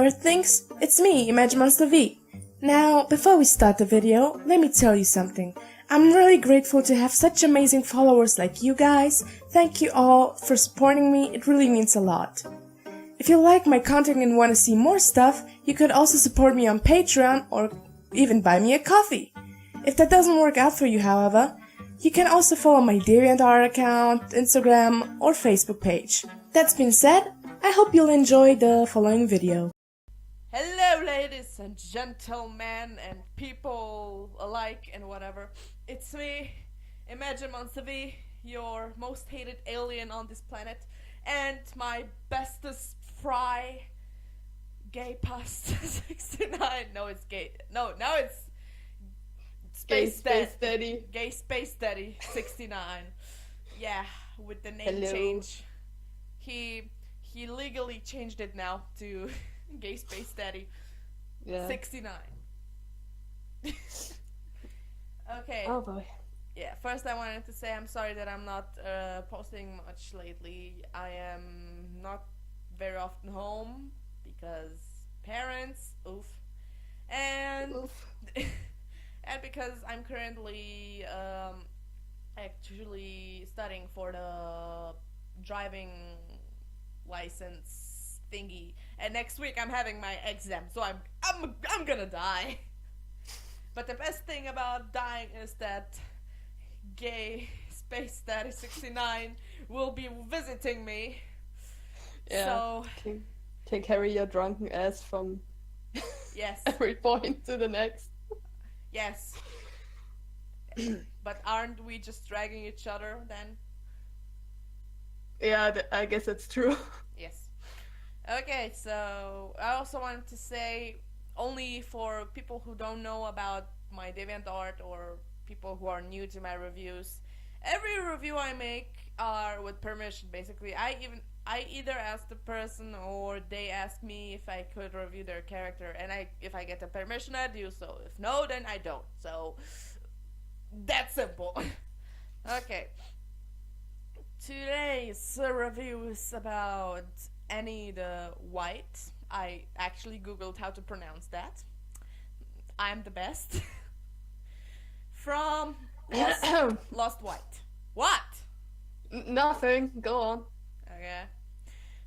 Earth thinks? It's me, ImaginemonsterVi. Now, before we start the video, let me tell you something. I'm really grateful to have such amazing followers like you guys. Thank you all for supporting me, it really means a lot. If you like my content and want to see more stuff, you could also support me on Patreon or even buy me a coffee. If that doesn't work out for you, however, you can also follow my DeviantArt account, Instagram or Facebook page. That being said, I hope you'll enjoy the following video. Hello ladies and gentlemen and people alike and whatever. It's me, ImaginemonsterVi, your most hated alien on this planet, and my bestest fry, Creepypasta 69. No, it's gay. No, now it's Space Daddy. Gay Space Daddy 69. Yeah, with the name Hello. change. He legally changed it now to Gay Space Daddy 69. Okay. Oh boy. Yeah, first I wanted to say I'm sorry that I'm not posting much lately. I am not very often home because parents, oof. And Oof. and because I'm currently actually studying for the driving license thingy, and next week I'm having my exam, so I'm gonna die. But the best thing about dying is that Gay Space Daddy 69 will be visiting me. Yeah. So Can carry your drunken ass from yes, every point to the next. yes. But aren't we just dragging each other then? Yeah, I guess it's true. Yes. Okay, so I also wanted to say, only for people who don't know about my DeviantArt or people who are new to my reviews, every review I make are with permission. Basically, I either ask the person or they ask me if I could review their character, and if I get the permission, I do so. If no, then I don't. So that's simple. Okay. Today's review is about Annie the Wight. I actually googled how to pronounce that. I'm the best. From Lost Wight. What? Nothing. Go on. Okay.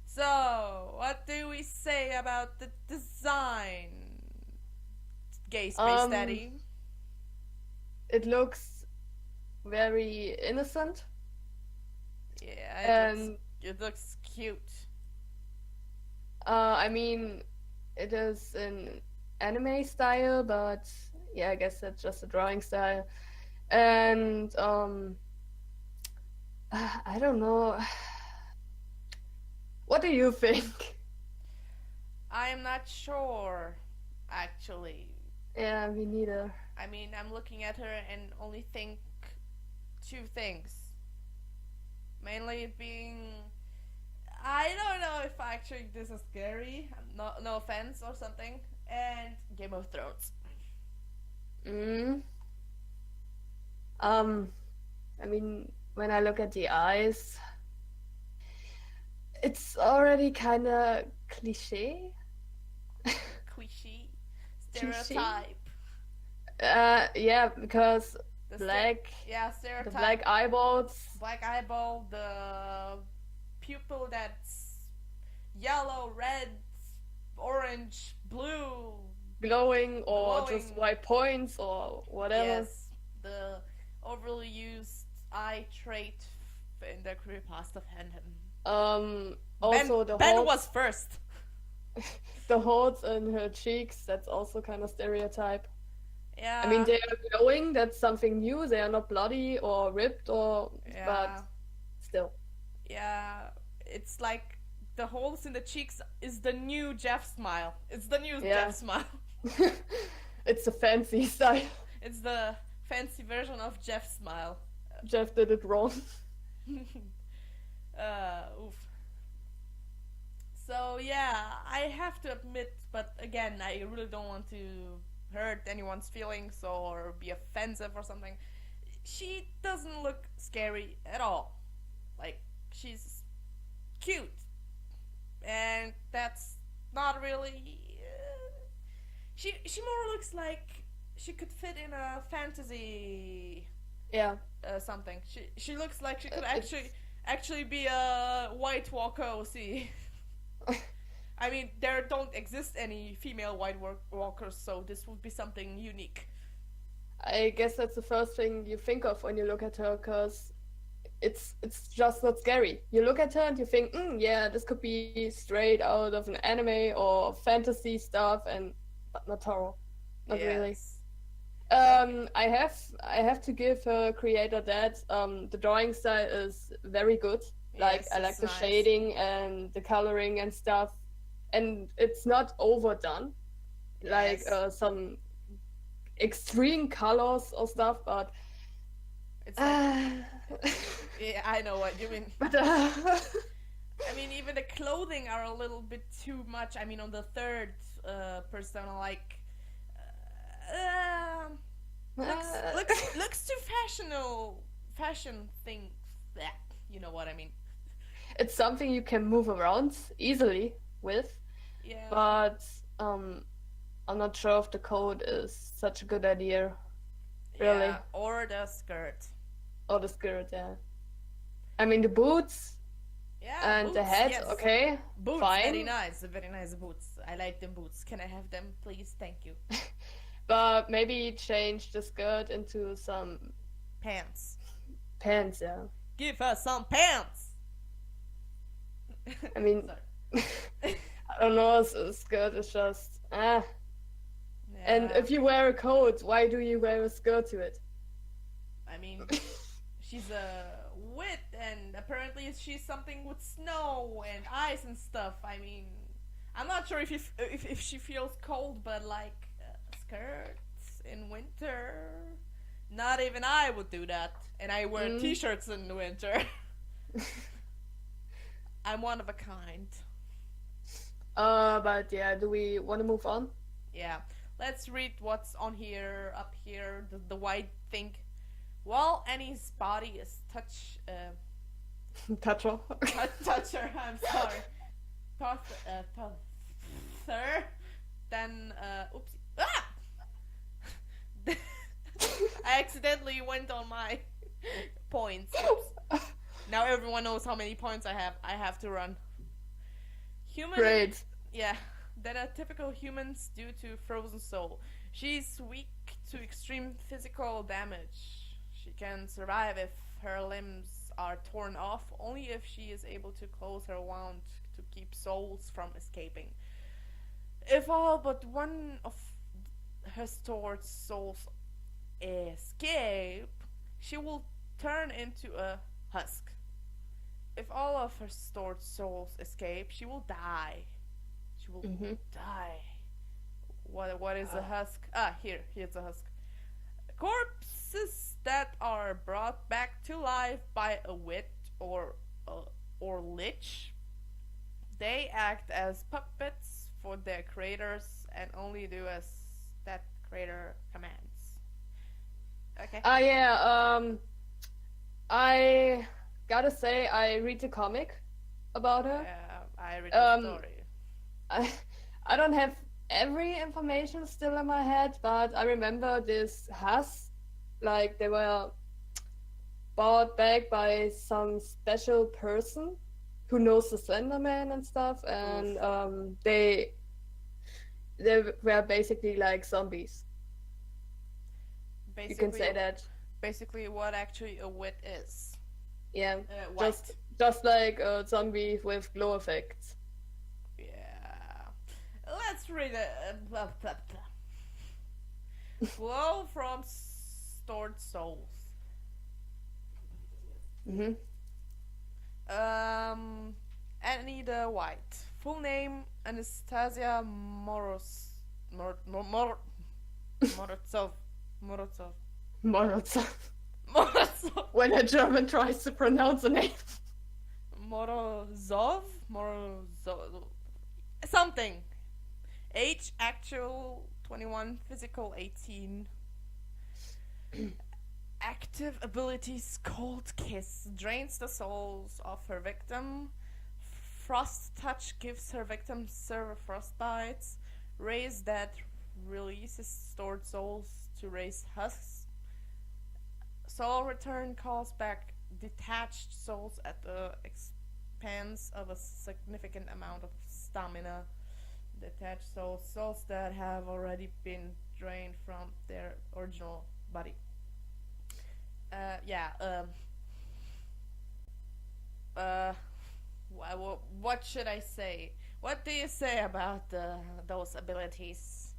So, what do we say about the design? Gay Space Daddy. It looks very innocent. Yeah, it looks cute. I mean, it is an anime style, but yeah, I guess that's just a drawing style. And I don't know. What do you think? I'm not sure, actually. Yeah, me neither. I mean, I'm looking at her and only think two things. Mainly it being, I don't know if actually this is scary, no offense or something, and Game of Thrones. I mean, when I look at the eyes, it's already kind of cliche. Cliche. Stereotype. Yeah, because The black, yeah, the stereotype. black eyeballs. Black eyeball, the pupil that's yellow, red, orange, blue. Glowing or Glowing. just white points or whatever. Yes, the overly used eye trait in the Creepypasta fandom. Also Ben holes, was first. the holes in her cheeks, that's also kind of stereotype. Yeah. I mean, they are glowing, that's something new, they are not bloody or ripped or, yeah. but still. Yeah, it's like the holes in the cheeks is the new Jeff smile. It's the new Yeah. Jeff smile. It's a fancy style. It's the fancy version of Jeff smile. Jeff did it wrong. Oof. So yeah, I have to admit, but again, I really don't want to hurt anyone's feelings or be offensive or something. She doesn't look scary at all. Like, she's cute. And that's not really She more looks like she could fit in a fantasy Yeah. something. She looks like she could It's actually be a White Walker OC. I mean, there don't exist any female White Walkers, so this would be something unique. I guess that's the first thing you think of when you look at her, because it's just not scary. You look at her and you think, yeah, this could be straight out of an anime or fantasy stuff, and but not horror, not really. Yes. I have to give her creator that the drawing style is very good. Like Yes, I like it's the nice. shading and the coloring and stuff, and it's not overdone, like Yes. some extreme colors or stuff, but It's like, yeah, I know what you mean. but I mean, even the clothing are a little bit too much. I mean, on the third persona, like, looks too fashion things. Yeah, you know what I mean. it's something you can move around easily with, Yeah. but I'm not sure if the code is such a good idea. Really? Yeah, or the skirt. Or the skirt, yeah. I mean, the boots Yeah. and the Boots, hat, yes. okay, Boots, fine. very nice boots. I like them boots. Can I have them, please? Thank you. But maybe change the skirt into some Pants. pants, yeah. Give her some pants. I mean, Sorry. I don't know, a skirt is just, And Yeah, if you wear a coat, why do you wear a skirt to it? I mean, she's a wit, and apparently she's something with snow and ice and stuff. I mean, I'm not sure if she feels cold, but like skirts in winter, not even I would do that. And I wear t-shirts in the winter. I'm one of a kind. But yeah, do we want to move on? Yeah, let's read what's on here, up here, the white thing. Well, Annie's body is Toucher. toucher, I'm sorry. Sir. Then, oopsie. Ah! I accidentally went on my points. Oops. Now everyone knows how many points I have. I have to run. Human. Great. Yeah, that are typical humans due to frozen soul. She's weak to extreme physical damage. She can survive if her limbs are torn off, only if she is able to close her wound to keep souls from escaping. If all but one of her stored souls escape, she will turn into a husk. If all of her stored souls escape, she will die. She will die. What is a husk? Here's a husk. Corpses that are brought back to life by a wit or lich. They act as puppets for their creators and only do as that creator commands. Okay. Yeah, I gotta say, I read the comic about her. Yeah, I read the story. I don't have every information still in my head, but I remember this husk, like they were bought back by some special person who knows the Slender Man and stuff, and they were basically like zombies. Basically, You can say that. Basically, what actually a wit is. Yeah, Wight. just like a zombie with glow effects. Yeah. Let's read it. Glow from stored souls. Annie the White. Full name Anastasia Morozov. Morozov. Morozov. When a German tries to pronounce a name. Morozov. Something. Age actual 21, physical 18. Active abilities: Cold Kiss drains the souls of her victim. Frost Touch gives her victim severe frostbites. Raise Dead releases stored souls to raise husks. Soul return calls back detached souls at the expense of a significant amount of stamina. Detached souls that have already been drained from their original body. Yeah. What should I say? What do you say about those abilities?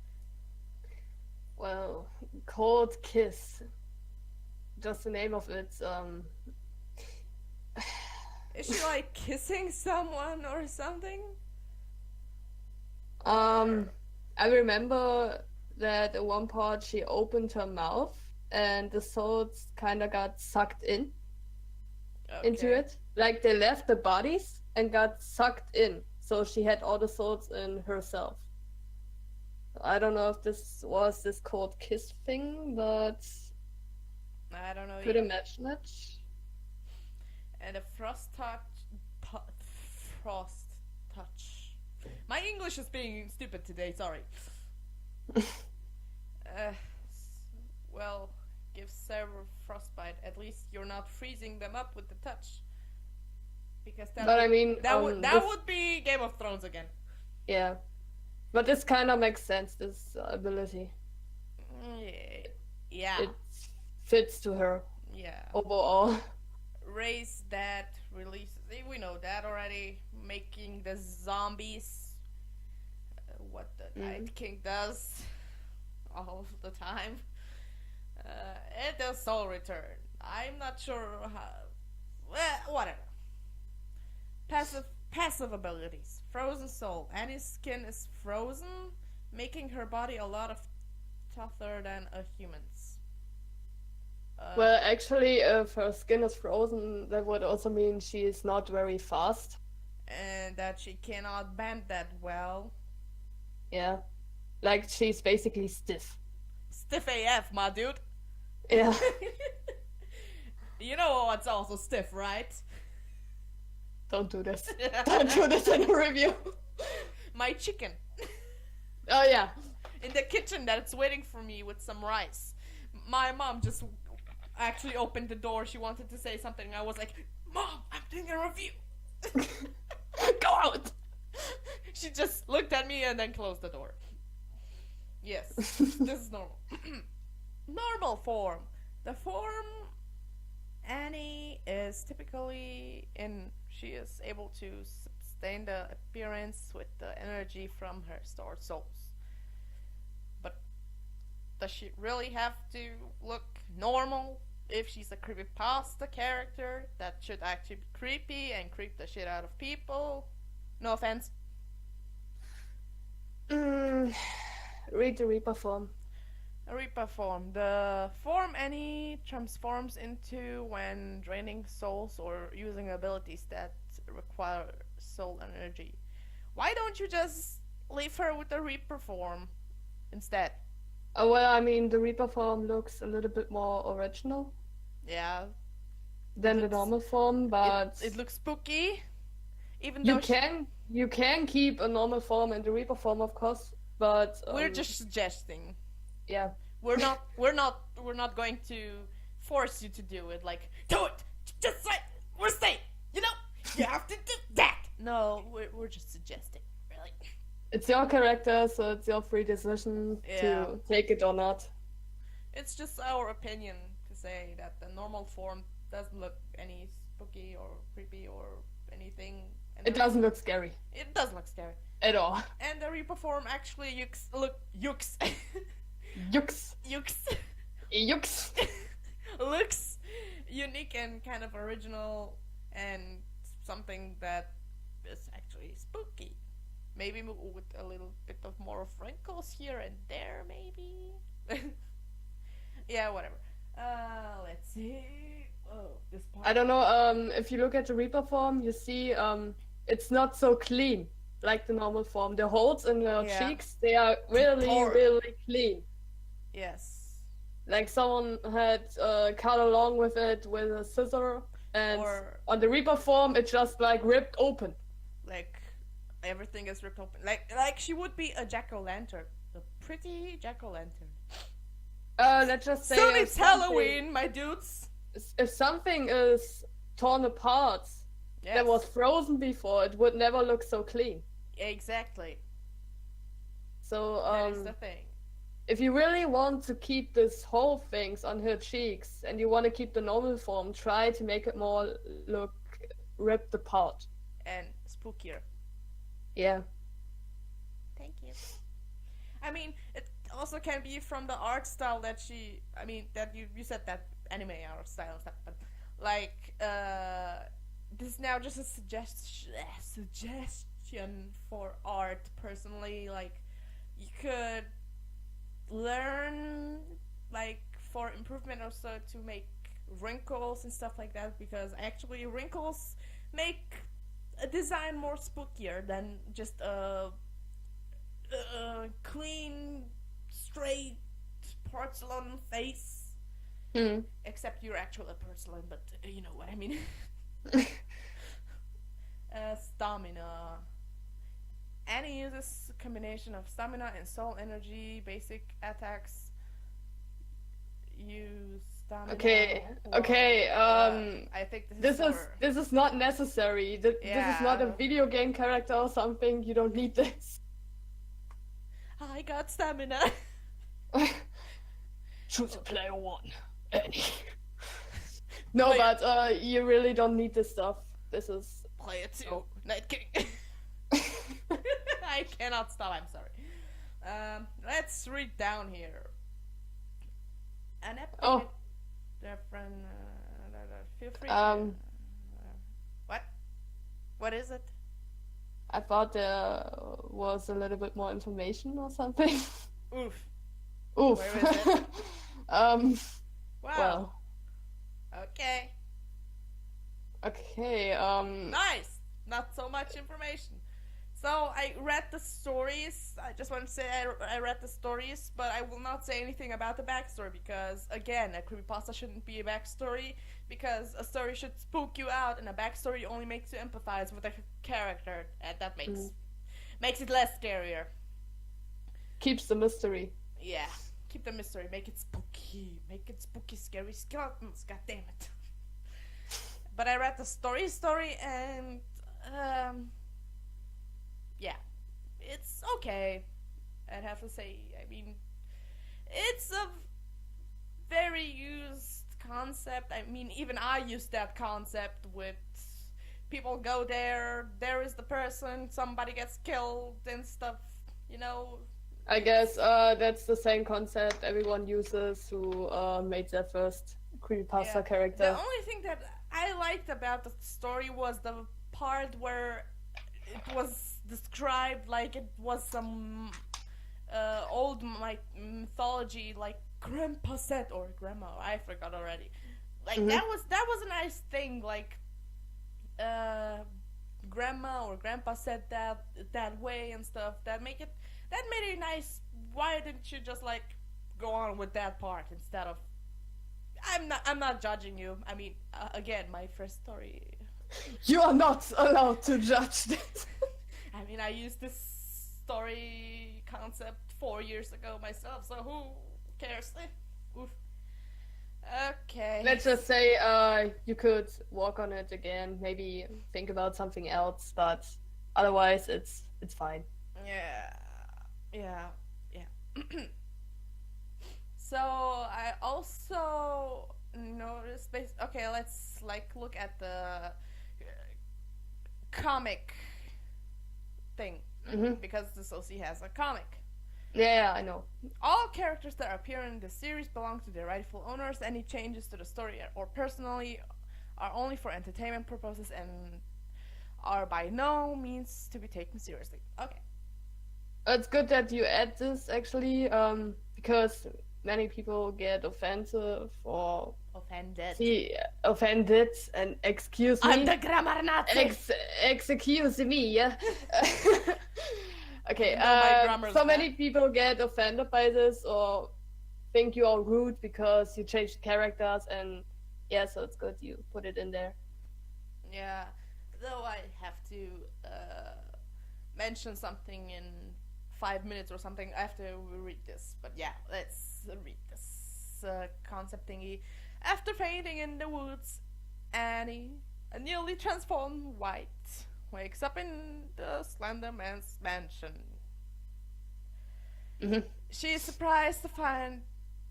Well, Cold Kiss. Just the name of it. Is she like kissing someone or something? I remember that at one part she opened her mouth and the souls kind of got sucked into it. Like they left the bodies and got sucked in. So she had all the souls in herself. I don't know if this was this Cold Kiss thing, but I don't know. could imagine it. And a frost touch. My English is being stupid today. Sorry. Well, give several frostbite. At least you're not freezing them up with the touch. Because that. But would, I mean, that would be Game of Thrones again. Yeah, but this kind of makes sense. This ability. Yeah. It fits to her. Yeah. Overall. Raise that releases. We know that already. Making the zombies. What the Night King does all the time. And the soul return. I'm not sure how. Well, whatever. Passive abilities. Frozen soul. Annie's skin is frozen, making her body a lot of tougher than a human's. Well, actually, if her skin is frozen, that would also mean she is not very fast. And that she cannot bend that well. Yeah. Like, she's basically stiff. Stiff AF, my dude. Yeah. You know what's also stiff, right? Don't do this. Don't do this in a review. My chicken. Oh, yeah. In the kitchen that's waiting for me with some rice. My mom just actually opened the door. She wanted to say something. I was like, Mom, I'm doing a review. Go out! She just looked at me and then closed the door. Yes, this is normal. Normal form. The form Annie is typically in. She is able to sustain the appearance with the energy from her stored souls. But does she really have to look normal? If she's a creepypasta character, that should actually be creepy and creep the shit out of people. No offense. Read the Reaper form. A Reaper form. The form Annie transforms into when draining souls or using abilities that require soul energy. Why don't you just leave her with the Reaper form instead? Well, I mean, the Reaper form looks a little bit more original. Yeah. Than the normal form, but it looks spooky. Even though you can keep a normal form and the Reaper form, of course, but we're just suggesting. Yeah. We're not going to force you to do it. Like, do it. Just like we're saying. You know, you have to do that. No, we're just suggesting. Really. It's your character, so it's your free decision to take it or not. It's just our opinion to say that the normal form doesn't look any spooky or creepy or anything. And it doesn't look scary. It doesn't look scary. At all. And the Reaper form actually looks looks unique and kind of original and something that is actually spooky. Maybe with a little bit of more of wrinkles here and there, maybe. Yeah, whatever. Let's see. Oh, this part. I don't know. If you look at the Reaper form, you see it's not so clean like the normal form. The holes in the cheeks, they are really clean. Yes. Like someone had cut along with it with a scissor, and on the Reaper form, it's just like ripped open. Like everything is ripped open. Like she would be a jack-o'-lantern, a pretty jack-o'-lantern. Let's just say Soon if it's something- Halloween, my dudes. If something is torn apart Yes. that was frozen before, it would never look so clean. Exactly. So That is the thing. if you really want to keep this whole things on her cheeks and you want to keep the normal form, try to make it more look ripped apart. And spookier. Yeah. Thank you. I mean, it also can be from the art style that she... I mean, that you said that anime art style and stuff, but like, this is now just a suggestion for art, personally. Like, you could learn, like, for improvement also to make wrinkles and stuff like that, because actually wrinkles make a design more spookier than just a clean, straight porcelain face. Except you're actually a porcelain, but you know what I mean. Stamina. Annie uses a combination of stamina and soul energy. Basic attacks use stamina. Okay. or, Okay. I think This is not necessary. This is not a Yeah. video game character or something. You don't need this. I got stamina. Choose player one. Annie. No, Wait. but you really don't need this stuff. This is Player 2. Oh. Night King. I cannot stop, I'm sorry. Let's read down here. An epic Oh. different. Feel free. What? What is it? I thought there was a little bit more information or something. Oof. Oof. Where is it? Wow. Well. Okay. Okay. Nice. Not so much information. So I read the stories. I just want to say I read the stories, but I will not say anything about the backstory because, again, a creepypasta shouldn't be a backstory because a story should spook you out, and a backstory only makes you empathize with a character, and that makes it less scarier. Keeps the mystery. Yeah, keep the mystery, make it spooky, scary skeletons. God damn it! But I read the story, and yeah, it's okay. I'd have to say. I mean, it's a very used concept. I mean, even I used that concept with people go there is the person, somebody gets killed and stuff, you know. I guess that's the same concept everyone uses who made their first creepypasta Yeah. character. The only thing that I liked about the story was the part where it was described like it was some old mythology, like grandpa said, or grandma, I forgot already. Like that was a nice thing, like grandma or grandpa said that way and stuff. That made it nice. Why didn't you just like go on with that part instead of? I'm not judging you. I mean, again, my first story. You are not allowed to judge this. I mean, I used this story concept 4 years ago myself, so who cares? Oof. Okay. Let's just say you could work on it again, maybe think about something else, but otherwise it's fine. Yeah. So I also noticed. Okay, let's like look at the comic thing because this OC has a comic. Yeah, I know. All characters that appear in the series belong to their rightful owners. Any changes to the story or personally are only for entertainment purposes and are by no means to be taken seriously. Okay. It's good that you add this actually, because many people get offensive or offended and excuse me. I'm the grammar Nazi. Excuse me, yeah. Okay, Even though my grammar's so bad. many people get offended by this or think you are rude because you changed the characters, and yeah, so it's good you put it in there. Yeah, though I have to mention something in 5 minutes or something after we read this. But yeah, let's read this concept thingy. After fainting in the woods, Annie, a newly transformed Wight, wakes up in the Slender Man's mansion. She is surprised to find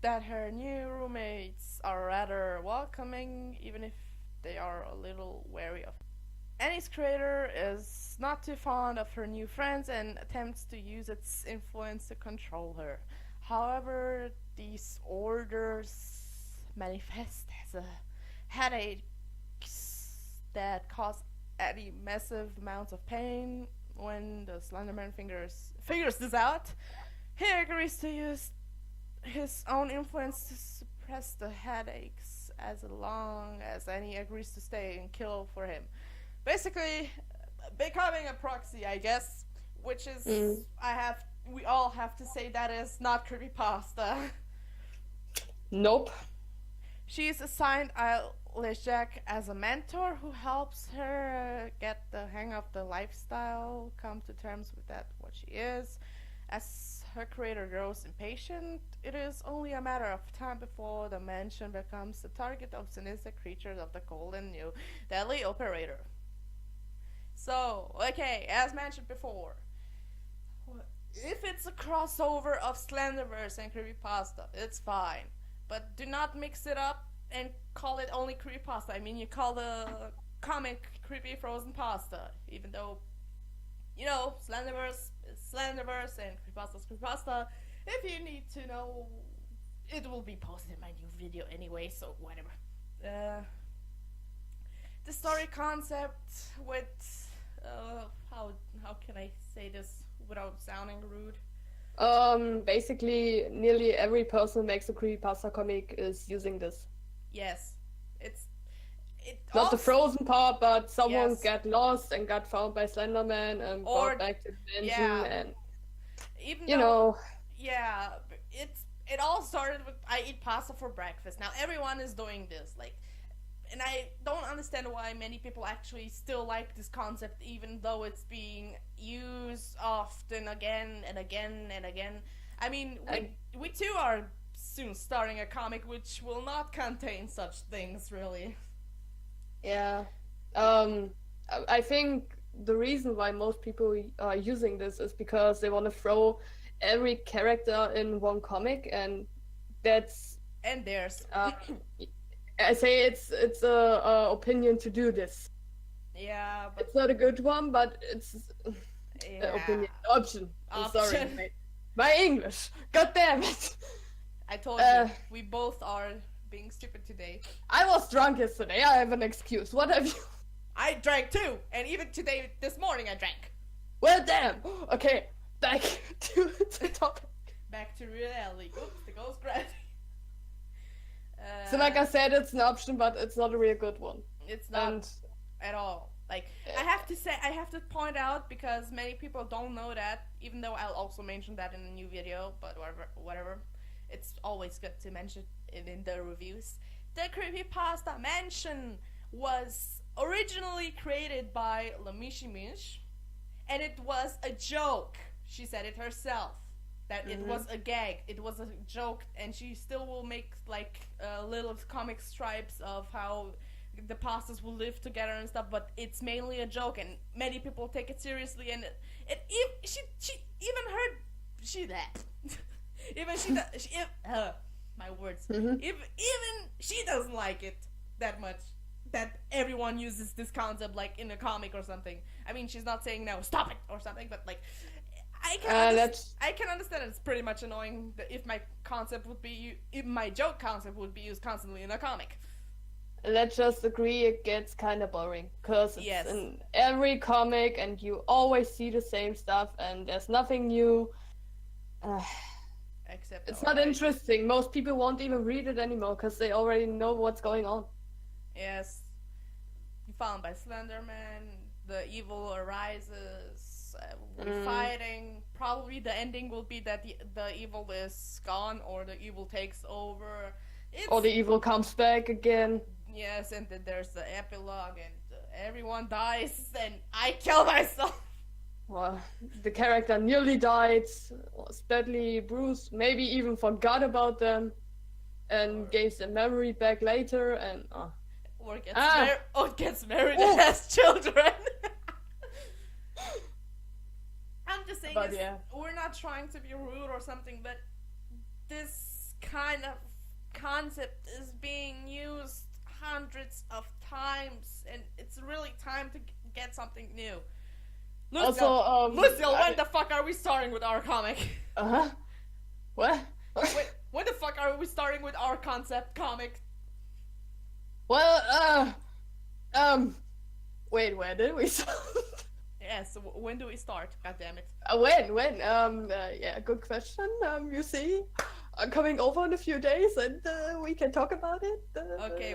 that her new roommates are rather welcoming, even if they are a little wary of her. Annie's creator is not too fond of her new friends and attempts to use its influence to control her. However, these orders manifest as a headache that cause Annie massive amounts of pain. When the Slenderman figures this out, he agrees to use his own influence to suppress the headaches as long as Annie agrees to stay and kill for him. Basically, becoming a proxy, I guess, which is we all have to say that is not creepypasta. Nope. She is assigned Jack as a mentor who helps her get the hang of the lifestyle, come to terms with that what she is. As her creator grows impatient, it is only a matter of time before the mansion becomes the target of sinister creatures of the cold and new deadly operator. So, okay, as mentioned before, if it's a crossover of Slenderverse and Creepypasta, it's fine. But do not mix it up and call it only Creepypasta. I mean, you call the comic Creepy Frozen Pasta, even though, you know, Slenderverse is Slenderverse and Creepypasta is Creepypasta. If you need to know, it will be posted in my new video anyway, so whatever. The story concept with, how can I say this without sounding rude? Basically, nearly every person who makes a creepypasta comic is using this. Yes, not also, the frozen part, but someone yes. got lost and got found by Slenderman and Or- brought back to the mansion, yeah. and even you though, know, yeah, it all started with I eat pasta for breakfast. Now everyone is doing this, like, and I don't understand why many people actually still like this concept, even though it's being used often again and again and again. I mean, we too are soon starting a comic which will not contain such things, really. yeah. I think the reason why most people are using this is because they want to throw every character in one comic, and that's And there's I say it's a opinion to do this. yeah, but It's not a good one, but it's yeah. opinion option. I'm sorry, Option. my English. God damn it! I told you, we both are being stupid today. I was drunk yesterday. I have an excuse. What have you? I drank too, and even today, this morning, I drank. Well, damn. Okay, back to the topic. Back to reality. Oops, the ghost gravity. So, like I said, it's an option, but it's not a real good one. It's not And at all. Like, I have to point out, because many people don't know that, even though I'll also mention that in a new video, but whatever. It's always good to mention it in the reviews. The Creepypasta Mansion was originally created by Lamishi and it was a joke. She said it herself. That it was a gag, it was a joke, and she still will make like little comic stripes of how the pastas will live together and stuff, but it's mainly a joke, and many people take it seriously, and she even heard she that even my words even she doesn't like it that much, that everyone uses this concept like in a comic or something. I mean, she's not saying no, stop it or something, but like I can understand it's pretty much annoying that if my joke concept would be used constantly in a comic. let's just agree, it gets kind of boring because it's Yes. in every comic, and you always see the same stuff, and there's nothing new. Except It's not interesting. Most people won't even read it anymore because they already know what's going on. Yes, found by Slenderman, the evil arises, we're fighting. Probably the ending will be that the evil is gone, or the evil takes over. Or the evil comes back again. Yes, and then there's the epilogue, and everyone dies, and I kill myself. well, the character nearly died, was badly bruised, maybe even forgot about them, and gave the memory back later, and gets married and has children. I'm just saying, we're not trying to be rude or something, but this kind of concept is being used hundreds of times, and it's really time to get something new. Lucille, when the fuck are we starting with our comic? What? Wait, when the fuck are we starting with our concept comic? Well, wait, where did we start? Yes, when do we start? God damn it. When? Yeah, good question. You see, I'm coming over in a few days, and we can talk about it. Okay,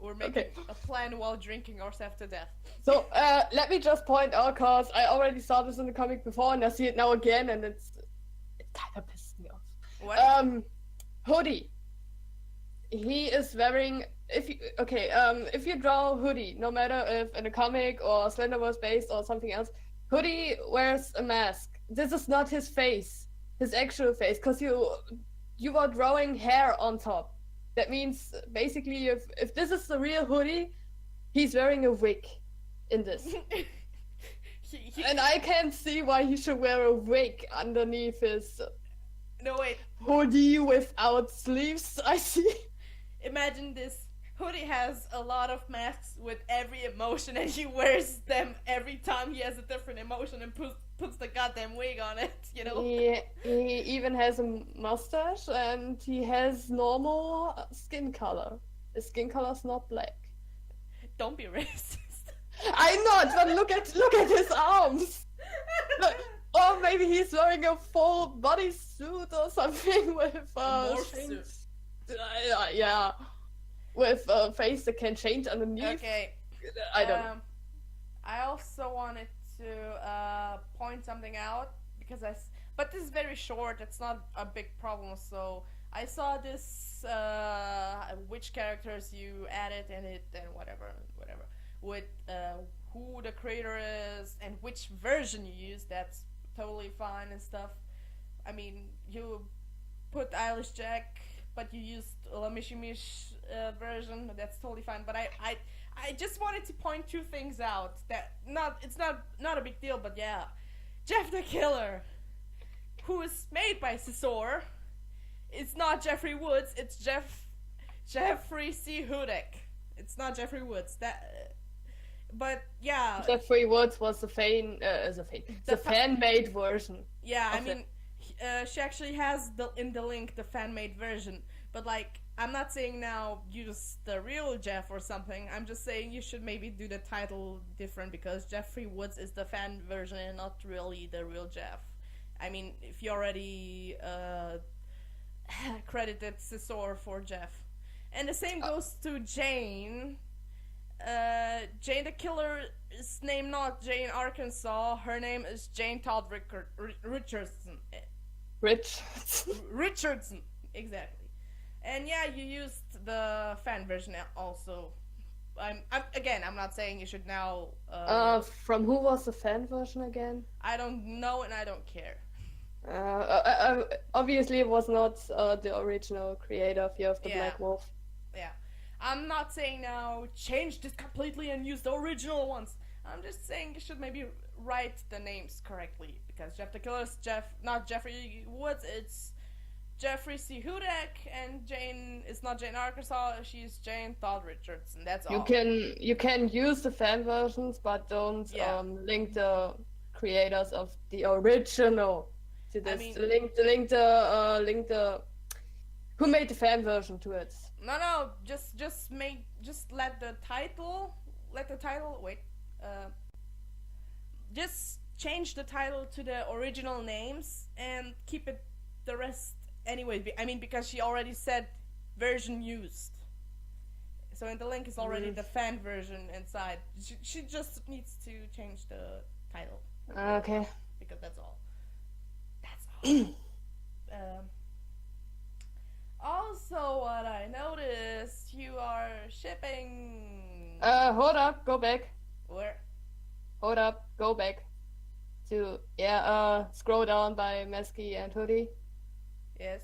we're making a plan while drinking ourselves to death. So, let me just point out, cause I already saw this in the comic before, and I see it now again, and it kind of pissed me off. What? Hoodie. He is wearing. If you draw Hoodie, no matter if in a comic or Slenderverse based or something else, Hoodie wears a mask. This is not his face, his actual face, because you are drawing hair on top. That means basically if this is the real Hoodie, he's wearing a wig in this. And I can't see why he should wear a wig underneath his hoodie without sleeves, I see. Imagine this. Hoodie has a lot of masks with every emotion, and he wears them every time he has a different emotion and puts the goddamn wig on it, you know? He even has a mustache, and he has normal skin color. His skin color's not black. Don't be racist. I'm not, but look at his arms. Look, or maybe he's wearing a full body suit or something with yeah. With a face that can change underneath. Okay. I don't know. I also wanted to point something out because but this is very short. It's not a big problem. So I saw this which characters you added in it and whatever with who the creator is and which version you use. That's totally fine and stuff. I mean, you put Eilish Jack, but you used La Mishimish version. That's totally fine. But I just wanted to point two things out that it's not a big deal, but yeah, Jeff the Killer, who is made by Scissor, it's not Jeffrey Woods. It's Jeffrey C. Hudek. It's not Jeffrey Woods. But yeah, Jeffrey Woods was the fan-made version. Yeah, I mean, she actually has in the link the fan-made version. But like, I'm not saying now use the real Jeff or something. I'm just saying you should maybe do the title different because Jeffrey Woods is the fan version and not really the real Jeff. I mean, if you already credited Scissor for Jeff. And the same goes to Jane. Jane the Killer is named not Jane Arkansas. Her name is Jane Todd Richardson. Richardson, exactly. And yeah, you used the fan version also. I'm not saying you should now. From who was the fan version again? I don't know and I don't care. Obviously, it was not the original creator of Year of the Black Wolf. Yeah. I'm not saying now change this completely and use the original ones. I'm just saying you should maybe write the names correctly because Jeff the Killer is not Jeffrey Woods, it's Jeffrey C. Hudek, and Jane is not Jane Arkansas, she's Jane Todd Richardson. That's all. You can use the fan versions, but don't link the creators of the original to this. I mean, link the who made the fan version to it. No, just let the title just change the title to the original names and keep it the rest anyway. I mean, because she already said version used, so in the link is already the fan version inside. She just needs to change the title. Okay. Because that's all. Also, what I noticed, you are shipping... Hold up, go back. Where? Hold up, go back. to scroll down by Mesky and Hoodie. Yes.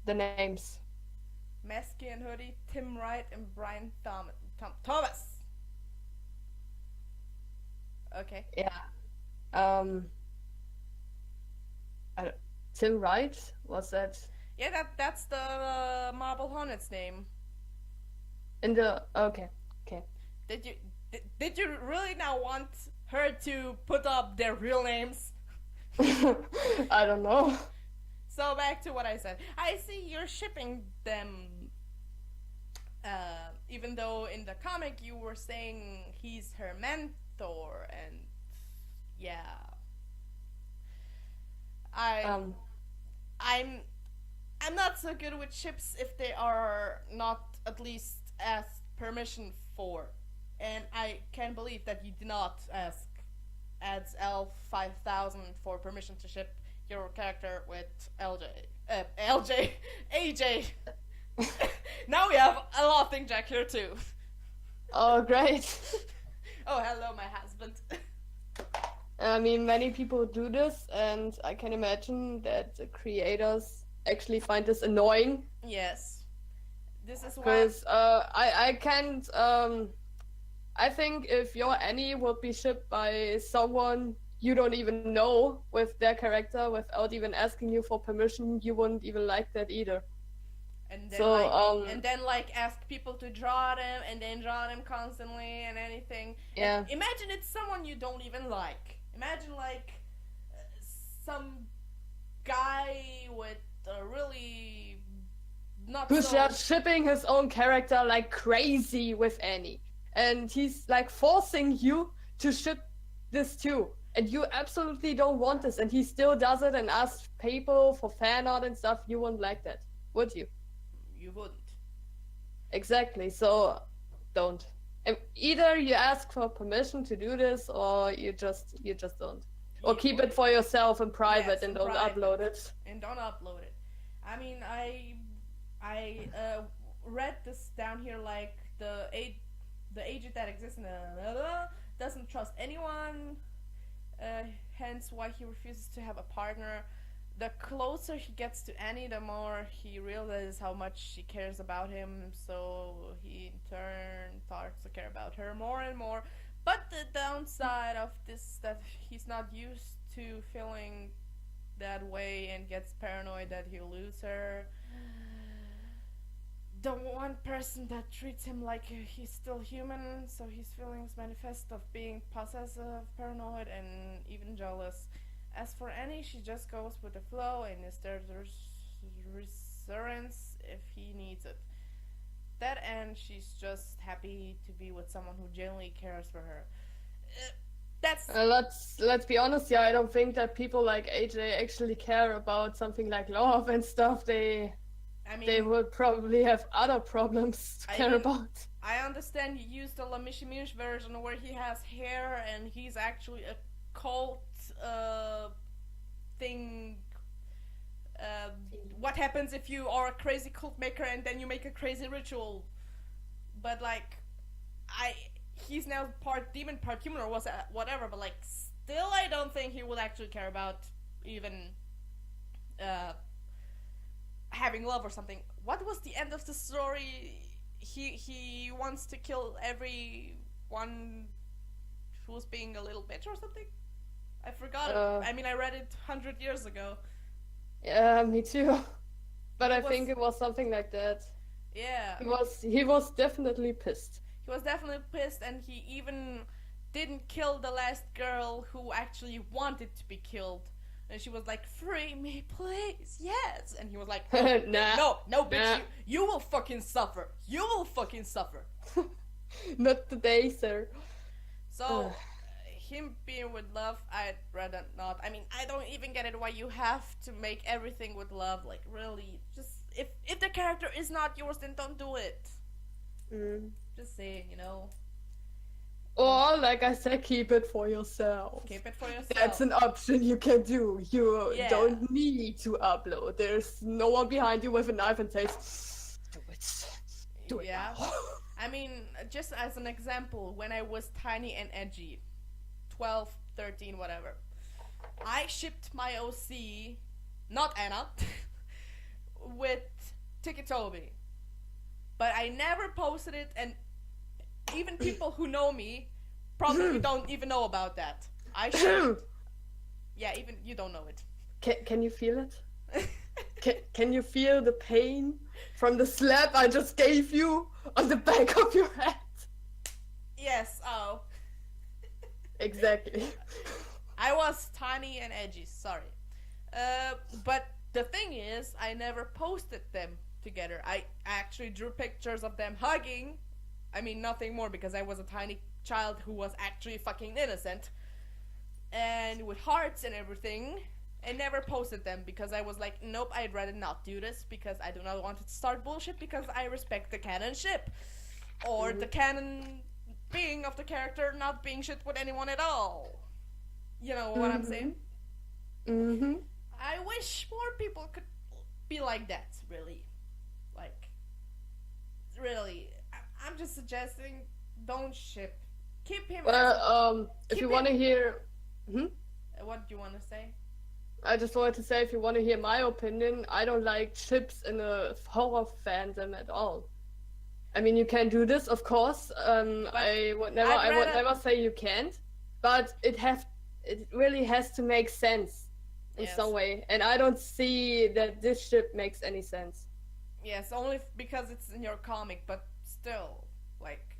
The names. Mesky and Hoodie, Tim Wright, and Brian Thomas. Okay. Yeah. Tim Wright? Was that Yeah, that's the Marble Hornets name. in the... Okay. Did you really now want her to put up their real names? I don't know. So back to what I said. I see you're shipping them. Even though in the comic you were saying he's her mentor, and yeah, I'm not so good with ships if they are not at least asked permission for, and I can't believe that you did not ask Ads L5000 for permission to ship your character with AJ. Now we have a laughing Jack here too. Oh, great. Oh, hello, my husband. I mean, many people do this, and I can imagine that the creators actually find this annoying. Yes. This is why. Because I can't. I think if your Annie would be shipped by someone you don't even know with their character without even asking you for permission, you wouldn't even like that either. And then, So, ask people to draw them, and then draw them constantly and anything. Yeah. And imagine it's someone you don't even like. Imagine some guy with a really not Who's so. just shipping his own character like crazy with Annie. And he's like forcing you to ship this too. And you absolutely don't want this, and he still does it and asks people for fan art and stuff. You wouldn't like that, would you? You wouldn't. Exactly, so don't. Either you ask for permission to do this, or you just don't. Or keep it for yourself in private, Yes, and in don't private. upload it. And don't upload it. I mean, I read this down here, like the agent that exists in the doesn't trust anyone, hence why he refuses to have a partner. The closer he gets to Annie, the more he realizes how much she cares about him, so he in turn starts to care about her more and more. But the downside of this is that he's not used to feeling that way and gets paranoid that he'll lose her. The one person that treats him like he's still human, so his feelings manifest of being possessive, paranoid, and even jealous. As for Annie, she just goes with the flow and is there reassurance if he needs it. That end, she's just happy to be with someone who genuinely cares for her. That's Let's be honest, yeah, I don't think that people like AJ actually care about something like love and stuff. They would probably have other problems to care about. I understand you used the Lamishimish version where he has hair and he's actually a cult thing. What happens if you are a crazy cult maker and then you make a crazy ritual? But he's now part demon, part human, or whatever. But still, I don't think he would actually care about even having love or something. What was the end of the story? He wants to kill everyone who's being a little bitch or something. I forgot. I mean, I read it 100 years ago. Yeah, me too. But I think it was something like that. Yeah. He was definitely pissed. He was definitely pissed, and he even didn't kill the last girl who actually wanted to be killed. And she was like, "Free me, please, yes." And he was like, Nah. no, bitch, you will fucking suffer. You will fucking suffer. Not today, sir. So, him being with love, I'd rather not. I mean, I don't even get it why you have to make everything with love. Like, really, just if the character is not yours, then don't do it. Just saying, Or, like I said, keep it for yourself. Keep it for yourself. That's an option you can do. You don't need to upload. There's no one behind you with a knife and says, do it. Do it now. I mean, just as an example, when I was tiny and edgy, 12, 13, whatever. I shipped my OC, not Anna, with Tikitobi. But I never posted it, and even people who know me probably don't even know about that. I shipped. Yeah, even you don't know it. Can you feel it? Can you feel the pain from the slap I just gave you on the back of your head? Yes, oh. Exactly. I was tiny and edgy, sorry. But the thing is, I never posted them together. I actually drew pictures of them hugging. I mean, nothing more because I was a tiny child who was actually fucking innocent. And with hearts and everything. And never posted them because I was like, nope, I'd rather not do this because I do not want to start bullshit because I respect the canon ship. Or the canon being of the character not being shit with anyone at all. You know what I'm saying? Mm-hmm. I wish more people could be like that, really. Like, really. I'm just suggesting, don't ship. Keep him. If you want to hear... What do you want to say? I just wanted to say, if you want to hear my opinion, I don't like ships in a horror fandom at all. I mean, you can do this, of course. I would never say you can't, but it really has to make sense in some way, and I don't see that this ship makes any sense. Yes, only because it's in your comic, but still, like,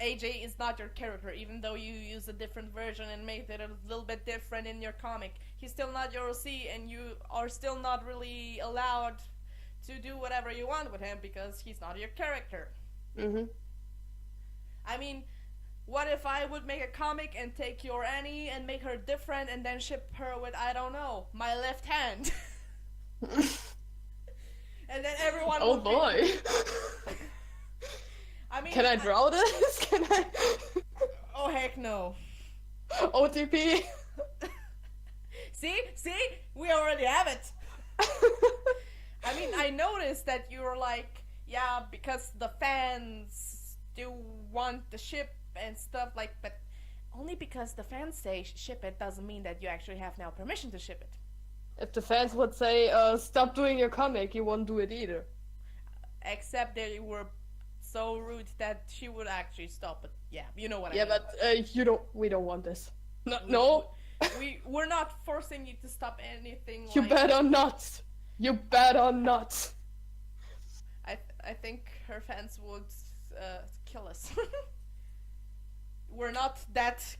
AJ is not your character, even though you use a different version and made it a little bit different in your comic. He's still not your OC, and you are still not really allowed to do whatever you want with him because he's not your character. Mm-hmm. I mean, what if I would make a comic and take your Annie and make her different and then ship her with, I don't know, my left hand? And then everyone Oh would boy. I mean, can I draw this? Can I? Oh heck no. OTP. See? We already have it. I mean, I noticed that you were like, yeah, because the fans do want the ship and stuff like, but only because the fans say ship it doesn't mean that you actually have now permission to ship it. If the fans would say, stop doing your comic, you won't do it either. Except that you were so rude that she would actually stop it. Yeah, you know what I mean. Yeah, but we don't want this. No. We're not forcing you to stop anything. You better not. You better not. I think her fans would kill us. We're not that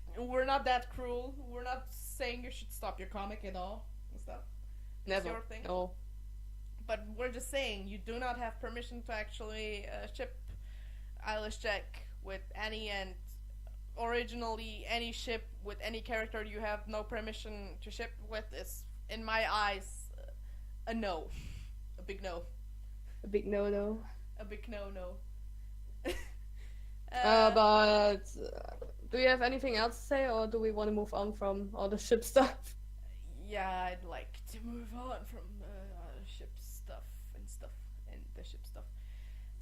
cruel. We're not saying you should stop your comic at all and stuff. Never. Your thing. No. But we're just saying you do not have permission to actually ship Eilish Jack with any, and originally any ship with any character you have no permission to ship with is, in my eyes, a no. A big no. A big no-no. A big no-no. But do you have anything else to say, or do we want to move on from all the ship stuff? Yeah, I'd like to move on from ship stuff and the ship stuff.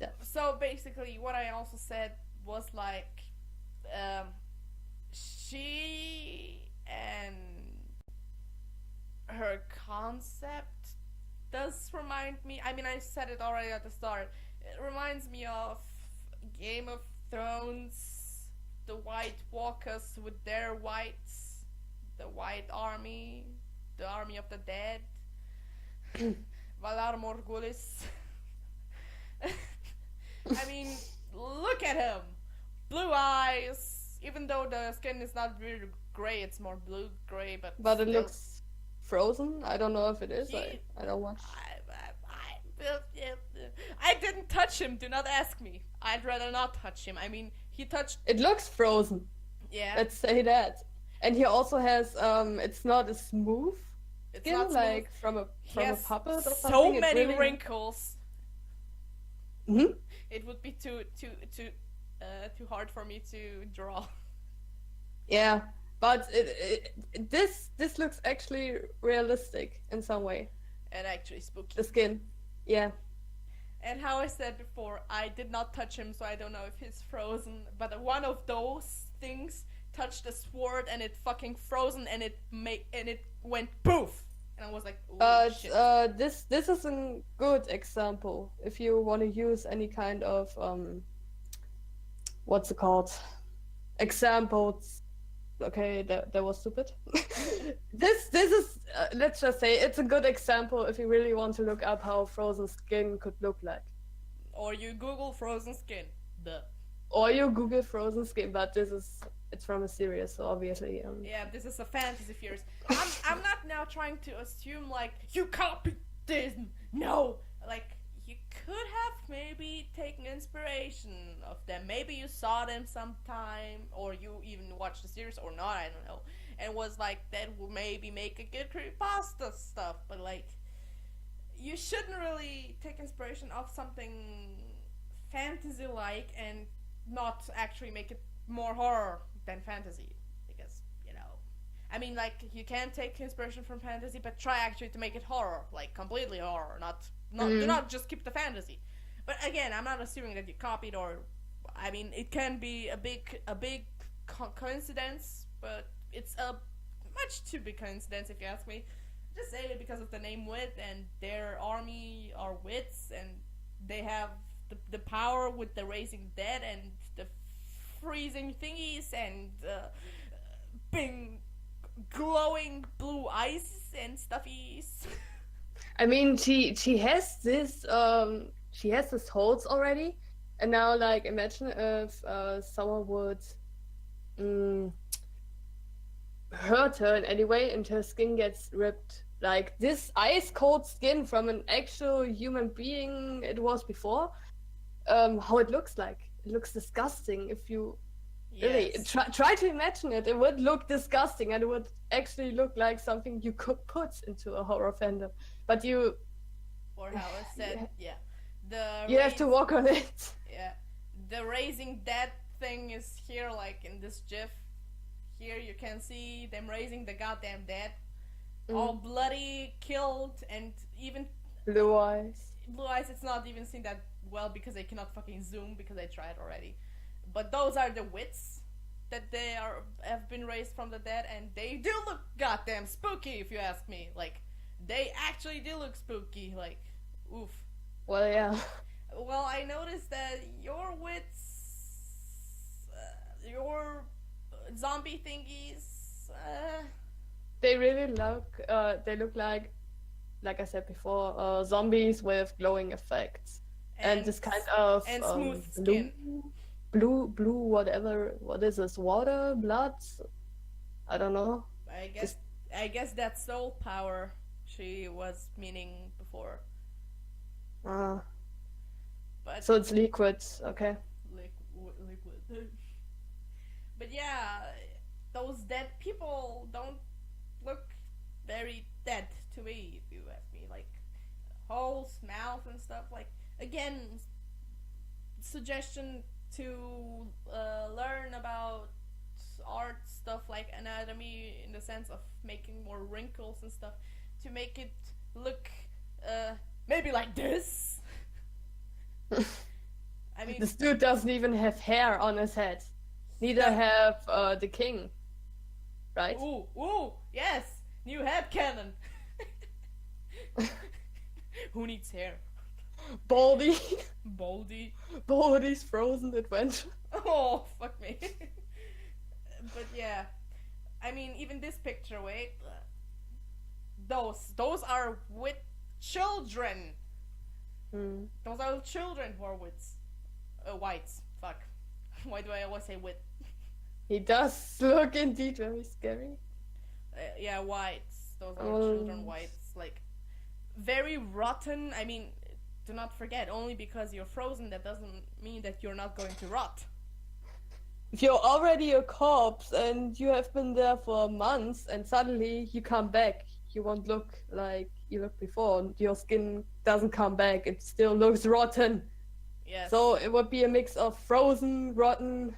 Yeah. So basically, what I also said was like, she and her concept does remind me. I mean, I said it already at the start. It reminds me of Game of Thrones, the White Walkers with their whites, the White Army, the Army of the Dead, Valar Morghulis. I mean, look at him, blue eyes. Even though the skin is not really gray, it's more blue gray, but it still. looks frozen. I don't know if it is. I don't watch. I didn't touch him. Do not ask me. I'd rather not touch him. I mean, he touched. It looks frozen. Yeah. Let's say that. And he also has. It's not a smooth It's skin, not smooth. like from a puppet or something. So many really... wrinkles. Mm-hmm. It would be too hard for me to draw. Yeah, but this looks actually realistic in some way. And actually spooky. The skin, yeah. And how I said before, I did not touch him, so I don't know if he's frozen. But one of those things touched the sword and it fucking frozen and it went poof. And I was like, oh But shit. this is a good example if you want to use any kind of what's it called, examples. Okay, that was stupid. This is let's just say it's a good example if you really want to look up how frozen skin could look like. Or you Google frozen skin. Duh. Or you Google frozen skin, but it's from a series, so obviously. Yeah, this is a fantasy fierce. I'm not now trying to assume like you copied this. No, like you could have maybe taken inspiration of them. Maybe you saw them sometime, or you even watched the series or not. I don't know. And was like that will maybe make a good creepypasta stuff, but like you shouldn't really take inspiration of something fantasy-like and not actually make it more horror than fantasy, because I mean, like, you can take inspiration from fantasy, but try actually to make it horror, like completely horror, do not just keep the fantasy. But again, I'm not assuming that you copied, or I mean, it can be a big coincidence, but it's a much too big coincidence if you ask me. Just say it because of the name Wight, and their army are wits, and they have the power with the raising dead and the freezing thingies and being glowing blue eyes and stuffies. I mean, she has this holds already, and now like imagine if someone would hurt her in any way and her skin gets ripped. Like this ice cold skin from an actual human being it was before. How it looks like. It looks disgusting if you really try to imagine it. It would look disgusting and it would actually look like something you could put into a horror fandom. But you... Or how I said, you have to walk on it. Yeah. The raising dead thing is here, like in this gif. Here you can see them raising the goddamn dead. All bloody, killed, and even... Blue eyes. Blue eyes, it's not even seen that well because they cannot fucking zoom because I tried already. But those are the wits that have been raised from the dead, and they do look goddamn spooky if you ask me. Like, they actually do look spooky. Like, oof. Well, yeah. Well, I noticed that your wits, your zombie thingies, they really look. They look like I said before, zombies with glowing effects. And this kind of and smooth skin. Blue, whatever. What is this? Water, blood? I don't know. I guess that's soul power she was meaning before. But so it's liquid, okay. Liquid. But yeah, those dead people don't look very dead to me, if you ask me. Like holes, mouth, and stuff. Like, again, suggestion to learn about art stuff like anatomy, in the sense of making more wrinkles and stuff to make it look maybe like this. I mean, this dude doesn't even have hair on his head. Neither have the king, right? Ooh, yes, new head canon. Who needs hair? Baldy. Baldy's frozen adventure. Oh, fuck me. But yeah, I mean, even this picture, wait, those are with children. Those are children who are wits. Whites. Fuck. Why do I always say wit? He does look indeed very scary. Yeah, whites. Those are children whites. Like, very rotten. I mean, do not forget, only because you're frozen, that doesn't mean that you're not going to rot. If you're already a corpse and you have been there for months and suddenly you come back, you won't look like you looked before. Your skin doesn't come back. It still looks rotten. Yes. So it would be a mix of frozen, rotten.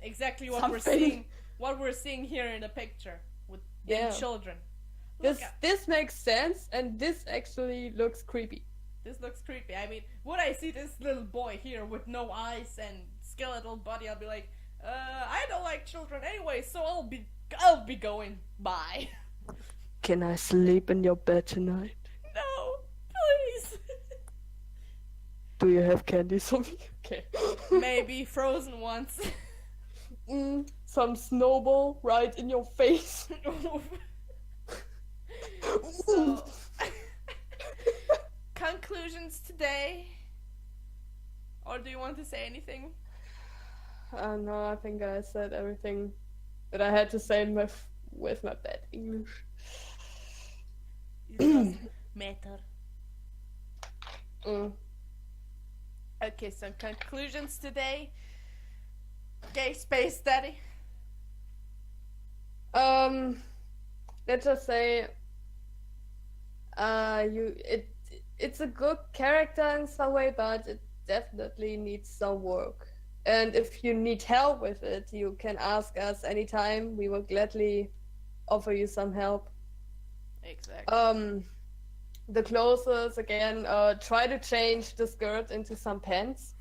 Exactly what something. we're seeing. What we're seeing here in the picture with them children. This makes sense, and this actually looks creepy. This looks creepy. I mean, would I see this little boy here with no eyes and skeletal body, I'll be like, I don't like children anyway, so I'll be going. Bye. Can I sleep in your bed tonight? No, please. Do you have candies for me? Okay. Maybe frozen ones. Some snowball right in your face. So, conclusions today? Or do you want to say anything? No, I think I said everything that I had to say with my bad English. It doesn't matter. Okay, so conclusions today. Gay Space Daddy. Let's just say, it's a good character in some way, but it definitely needs some work. And if you need help with it, you can ask us anytime. We will gladly offer you some help. Exactly. The clothes again. Try to change the skirt into some pants.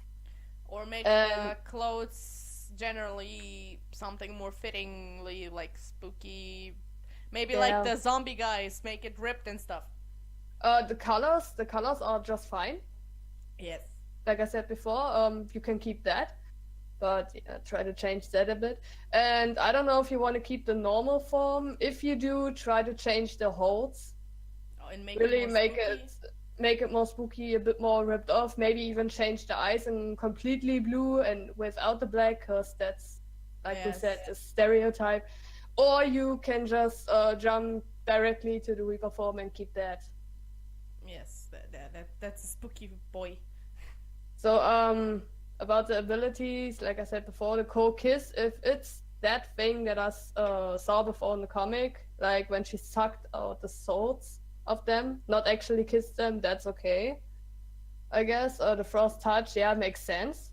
Or make the clothes generally something more fittingly, like spooky. Maybe like the zombie guys, make it ripped and stuff. The colors are just fine. Yes. Like I said before, you can keep that, but try to change that a bit. And I don't know if you want to keep the normal form. If you do, try to change the holds. Oh, and make Really it more make it more spooky, a bit more ripped off. Maybe even change the eyes in completely blue and without the black, because that's, like we said, a stereotype. Or you can just jump directly to the Reaper form and keep that. Yes, that's a spooky boy. So, about the abilities, like I said before, the cold kiss, if it's that thing that I saw before in the comic, like when she sucked out the souls of them, not actually kissed them, that's okay. I guess the frost touch, makes sense.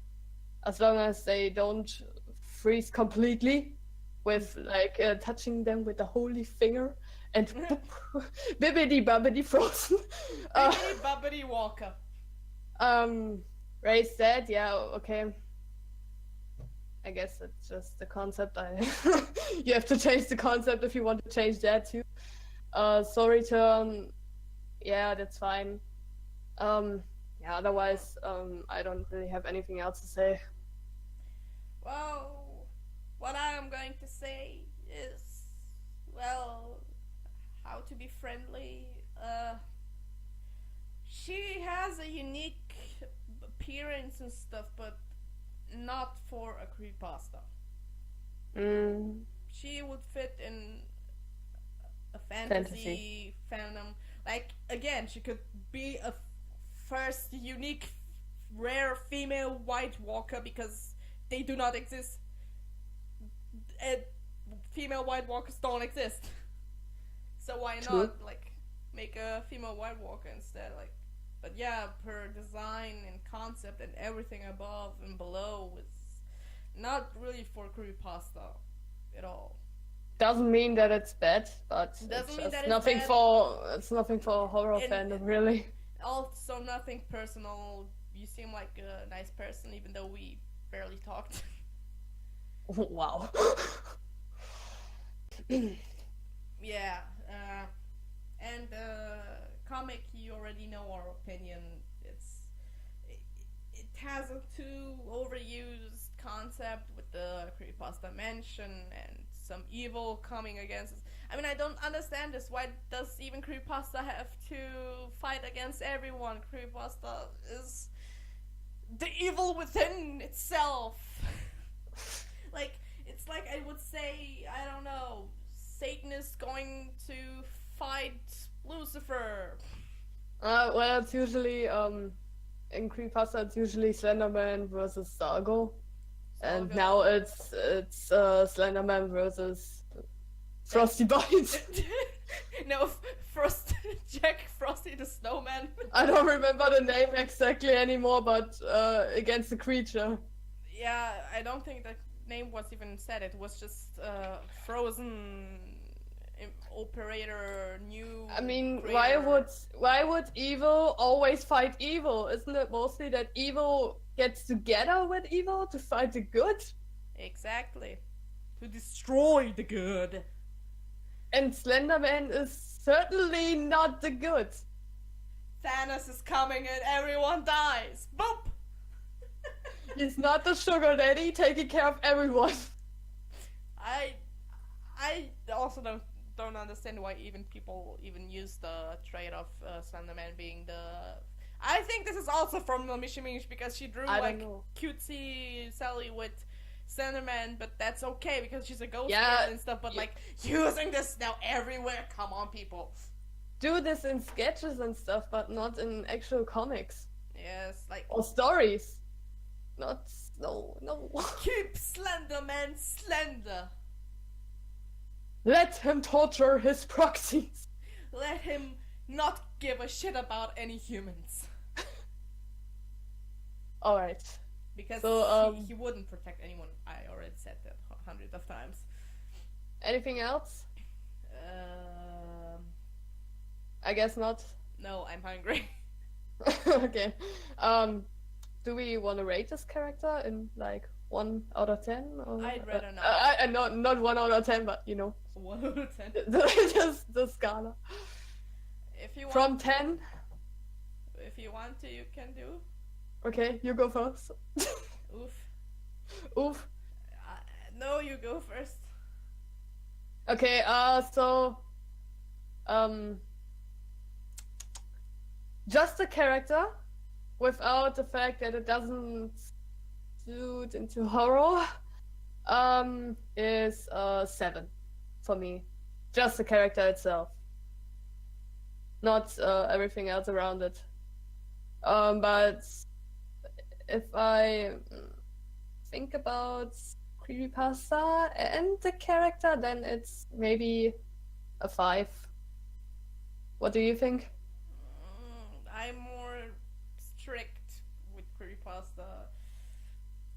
As long as they don't freeze completely with like touching them with the holy finger and bibbidi bobbidi frozen. Bibbidi bobbidi Walker. Ray said, okay. I guess it's just the concept. You have to change the concept if you want to change that too. Soul return, that's fine. Otherwise, I don't really have anything else to say. Well, what I am going to say is, well, how to be friendly. She has a unique appearance and stuff, but not for a creepypasta. She would fit in a fantasy fandom. Like, again, she could be a first unique rare female White Walker, because they do not exist. Female White Walkers don't exist. So why not make a female White Walker instead? But her design and concept and everything above and below is not really for creepypasta at all. Doesn't mean that it's bad, but it's nothing for horror fandom, really. Also, nothing personal. You seem like a nice person, even though we barely talked. Wow. And comic, you already know our opinion. It has a too overused concept with the creepypasta mansion and some evil coming against us. I mean, I don't understand this. Why does even creepypasta have to fight against everyone? Creepypasta is the evil within itself. It's like I would say, I don't know, Satan is going to fight Lucifer. Well, it's usually in creepypasta it's usually Slenderman versus Zargo. And now it's Slenderman versus Frosty Bite. No, Jack Frosty the Snowman. I don't remember the name exactly anymore, but against the creature. Yeah, I don't think the name was even said. It was just Frozen operator new. I mean, creator. why would evil always fight evil? Isn't it mostly that evil gets together with evil to fight the good? Exactly. To destroy the good. And Slenderman is certainly not the good. Thanos is coming and everyone dies. Boop! He's not the sugar daddy taking care of everyone. I also don't understand why even people even use the trait of Slenderman being the. I think this is also from Mishimish because she drew I don't like know. cutesy Sally with Slenderman, but that's okay because she's a ghost Yeah, girl and stuff. But like using this now everywhere, come on, people. Do this in sketches and stuff, but not in actual comics Yes, like or stories. Not no. keep Slenderman slender. Let him torture his proxies. Let him not give a shit about any humans. All right. Because So, he wouldn't protect anyone. I already said that hundreds of times. Anything else? Um, I guess not. no, I'm hungry. Okay. Do we want to rate this character in like 1 out of 10? Or, I'd rather not. not 1 out of 10, but you know, 1 out of 10. just the scala. If you want, From 10. if you want to, you can do. Okay, you go first. Oof. Oof. No, you go first. Okay. So, just the character, without the fact that it doesn't suit into horror, is 7 for me. Just the character itself, not everything else around it. But if I think about Creepypasta and the character, then it's maybe a 5. What do you think? I'm more strict with Creepypasta.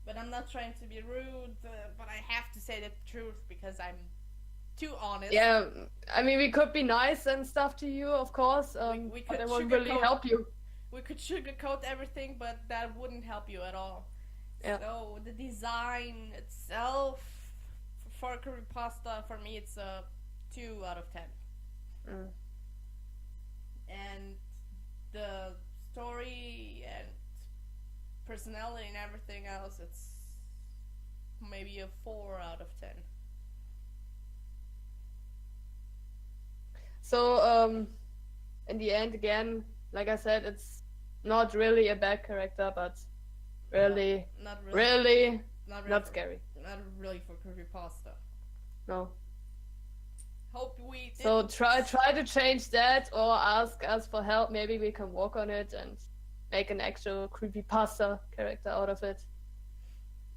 But I'm not trying to be rude, but I have to say the truth because I'm too honest. Yeah, I mean, we could be nice and stuff to you, of course, we but could it won't really sugarcoat- help you. We could sugarcoat everything, but that wouldn't help you at all. Yeah. So the design itself for Creepypasta, for me, it's a 2 out of 10. Mm. And the story and personality and everything else, it's maybe a 4 out of 10. So, in the end, again, like I said, it's not really a bad character, but really, Not not really not for- scary. Not really for Creepypasta. No. Hope we did. So try to change that, or ask us for help. Maybe we can work on it and make an actual creepypasta character out of it.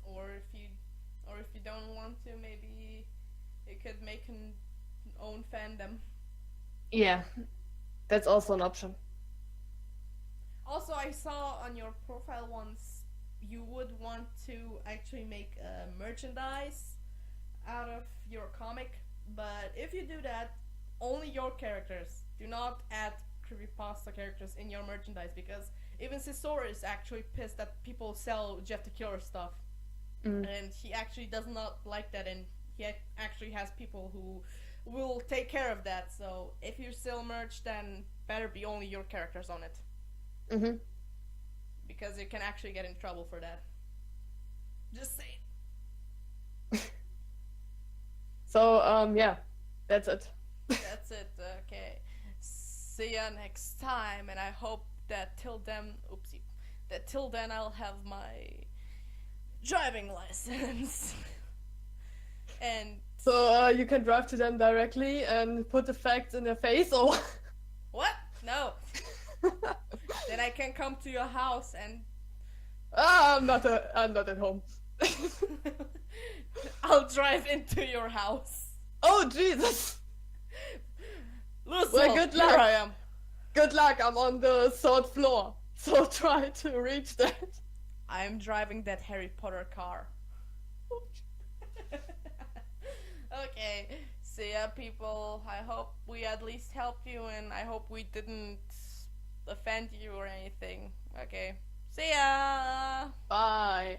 Or if you don't want to, maybe you could make an own fandom. Yeah, that's also an option. Also, I saw on your profile once you would want to actually make merchandise out of your comic, but if you do that, only your characters. Do not add creepypasta characters in your merchandise because even Sisora is actually pissed that people sell Jeff the Killer stuff, and he actually does not like that, and he actually has people who will take care of that. So if you sell merch, then better be only your characters on it. Mm-hmm. Because you can actually get in trouble for that. Just saying. So, yeah, that's it. That's it. Okay. See ya next time, and I hope that till then, I'll have my driving license. And So, you can drive to them directly and put the facts in their face, or... what? No. Then I can come to your house and I'm not at home. I'll drive into your house. Oh, Jesus! Lucille, Well, good here luck. I am. Good luck, I'm on the 3rd floor, so try to reach that. I'm driving that Harry Potter car. Okay, see ya, people. I hope we at least helped you, and I hope we didn't offend you or anything. Okay, see ya! Bye.